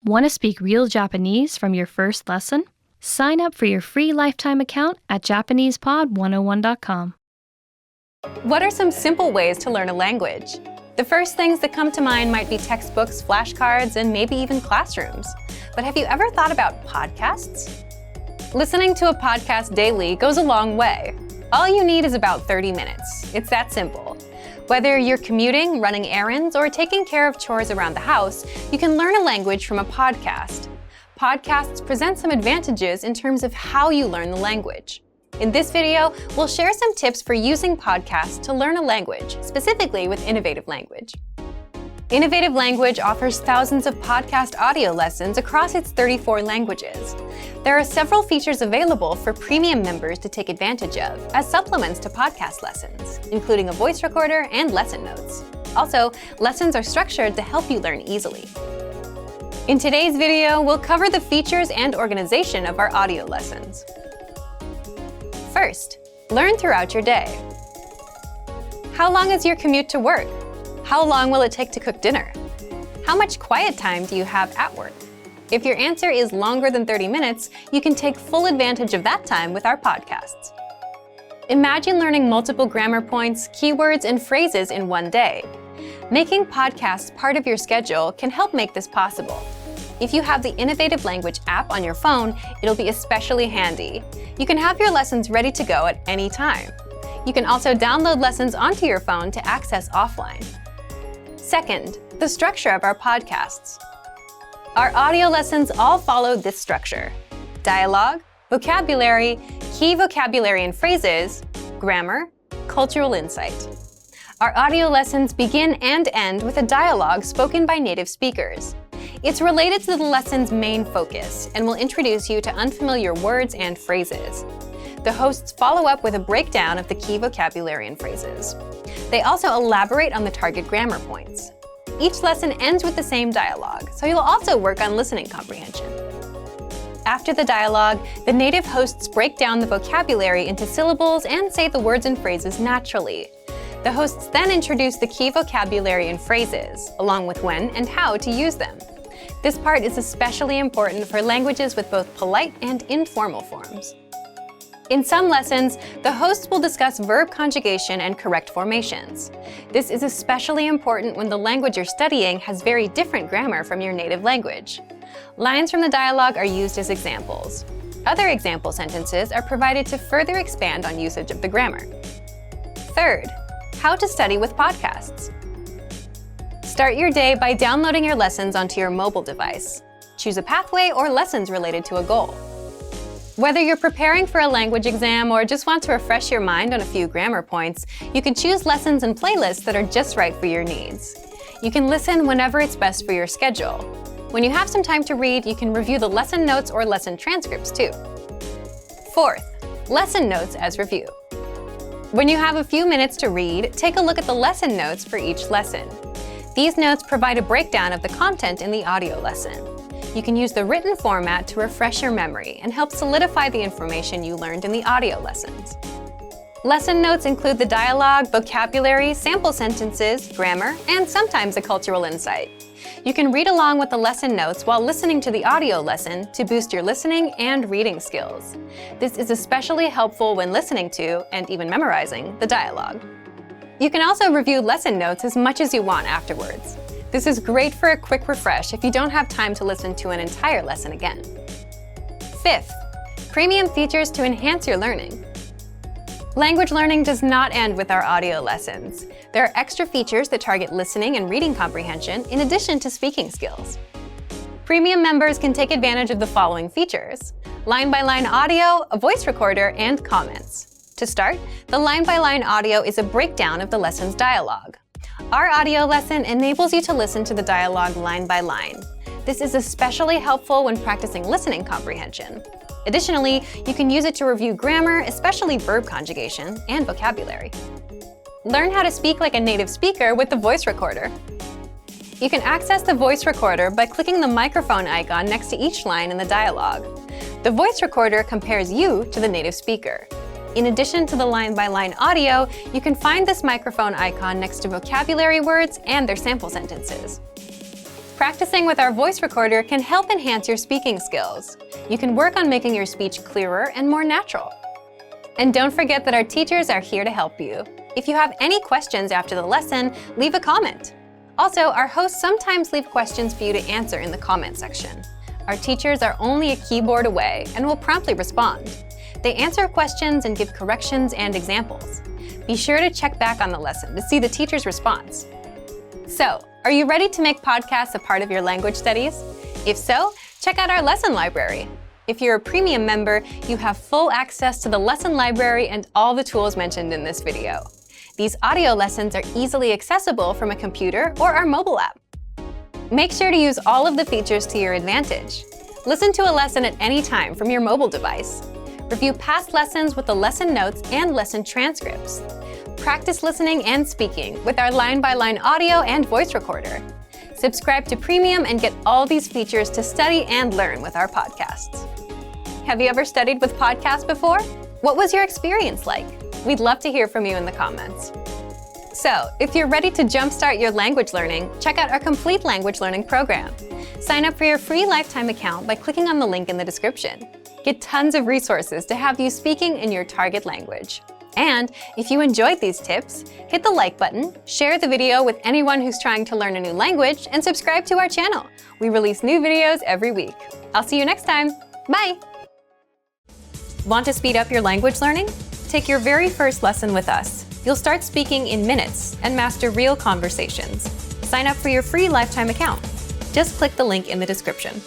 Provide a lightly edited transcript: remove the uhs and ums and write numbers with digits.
Want to speak real Japanese from your first lesson? Sign up for your free lifetime account at JapanesePod101.com. What are some simple ways to learn a language? The first things that come to mind might be textbooks, flashcards, and maybe even classrooms. But have you ever thought about podcasts? Listening to a podcast daily goes a long way. All you need is about 30 minutes. It's that simple. Whether you're commuting, running errands, or taking care of chores around the house, you can learn a language from a podcast. Podcasts present some advantages in terms of how you learn the language. In this video, we'll share some tips for using podcasts to learn a language, specifically with Innovative Language. Innovative Language offers thousands of podcast audio lessons across its 34 languages. There are several features available for premium members to take advantage of as supplements to podcast lessons, including a voice recorder and lesson notes. Also, lessons are structured to help you learn easily. In today's video, we'll cover the features and organization of our audio lessons. First, learn throughout your day. How long is your commute to work? How long will it take to cook dinner? How much quiet time do you have at work? If your answer is longer than 30 minutes, you can take full advantage of that time with our podcasts. Imagine learning multiple grammar points, keywords, and phrases in one day. Making podcasts part of your schedule can help make this possible. If you have the Innovative Language app on your phone, it'll be especially handy. You can have your lessons ready to go at any time. You can also download lessons onto your phone to access offline. Second, the structure of our podcasts. Our audio lessons all follow this structure: dialogue, vocabulary, key vocabulary and phrases, grammar, cultural insight. Our audio lessons begin and end with a dialogue spoken by native speakers. It's related to the lesson's main focus and will introduce you to unfamiliar words and phrases. The hosts follow up with a breakdown of the key vocabulary and phrases. They also elaborate on the target grammar points. Each lesson ends with the same dialogue, so you'll also work on listening comprehension. After the dialogue, the native hosts break down the vocabulary into syllables and say the words and phrases naturally. The hosts then introduce the key vocabulary and phrases, along with when and how to use them. This part is especially important for languages with both polite and informal forms. In some lessons, the hosts will discuss verb conjugation and correct formations. This is especially important when the language you're studying has very different grammar from your native language. Lines from the dialogue are used as examples. Other example sentences are provided to further expand on usage of the grammar. Third, how to study with podcasts. Start your day by downloading your lessons onto your mobile device. Choose a pathway or lessons related to a goal. Whether you're preparing for a language exam or just want to refresh your mind on a few grammar points, you can choose lessons and playlists that are just right for your needs. You can listen whenever it's best for your schedule. When you have some time to read, you can review the lesson notes or lesson transcripts too. Fourth, lesson notes as review. When you have a few minutes to read, take a look at the lesson notes for each lesson. These notes provide a breakdown of the content in the audio lesson. You can use the written format to refresh your memory and help solidify the information you learned in the audio lessons. Lesson notes include the dialogue, vocabulary, sample sentences, grammar, and sometimes a cultural insight. You can read along with the lesson notes while listening to the audio lesson to boost your listening and reading skills. This is especially helpful when listening to, and even memorizing, the dialogue. You can also review lesson notes as much as you want afterwards. This is great for a quick refresh if you don't have time to listen to an entire lesson again. Fifth, premium features to enhance your learning. Language learning does not end with our audio lessons. There are extra features that target listening and reading comprehension in addition to speaking skills. Premium members can take advantage of the following features: line-by-line audio, a voice recorder, and comments. To start, the line-by-line audio is a breakdown of the lesson's dialogue. Our audio lesson enables you to listen to the dialogue line by line. This is especially helpful when practicing listening comprehension. Additionally, you can use it to review grammar, especially verb conjugation, and vocabulary. Learn how to speak like a native speaker with the voice recorder. You can access the voice recorder by clicking the microphone icon next to each line in the dialogue. The voice recorder compares you to the native speaker. In addition to the line-by-line audio, you can find this microphone icon next to vocabulary words and their sample sentences. Practicing with our voice recorder can help enhance your speaking skills. You can work on making your speech clearer and more natural. And don't forget that our teachers are here to help you. If you have any questions after the lesson, leave a comment. Also, our hosts sometimes leave questions for you to answer in the comment section. Our teachers are only a keyboard away and will promptly respond. They answer questions and give corrections and examples. Be sure to check back on the lesson to see the teacher's response. So, are you ready to make podcasts a part of your language studies? If so, check out our lesson library. If you're a premium member, you have full access to the lesson library and all the tools mentioned in this video. These audio lessons are easily accessible from a computer or our mobile app. Make sure to use all of the features to your advantage. Listen to a lesson at any time from your mobile device. Review past lessons with the lesson notes and lesson transcripts. Practice listening and speaking with our line-by-line audio and voice recorder. Subscribe to Premium and get all these features to study and learn with our podcasts. Have you ever studied with podcasts before? What was your experience like? We'd love to hear from you in the comments. So, if you're ready to jumpstart your language learning, check out our complete language learning program. Sign up for your free lifetime account by clicking on the link in the description. Get tons of resources to have you speaking in your target language. And if you enjoyed these tips, hit the like button, share the video with anyone who's trying to learn a new language, and subscribe to our channel. We release new videos every week. I'll see you next time. Bye! Want to speed up your language learning? Take your very first lesson with us. You'll start speaking in minutes and master real conversations. Sign up for your free lifetime account. Just click the link in the description.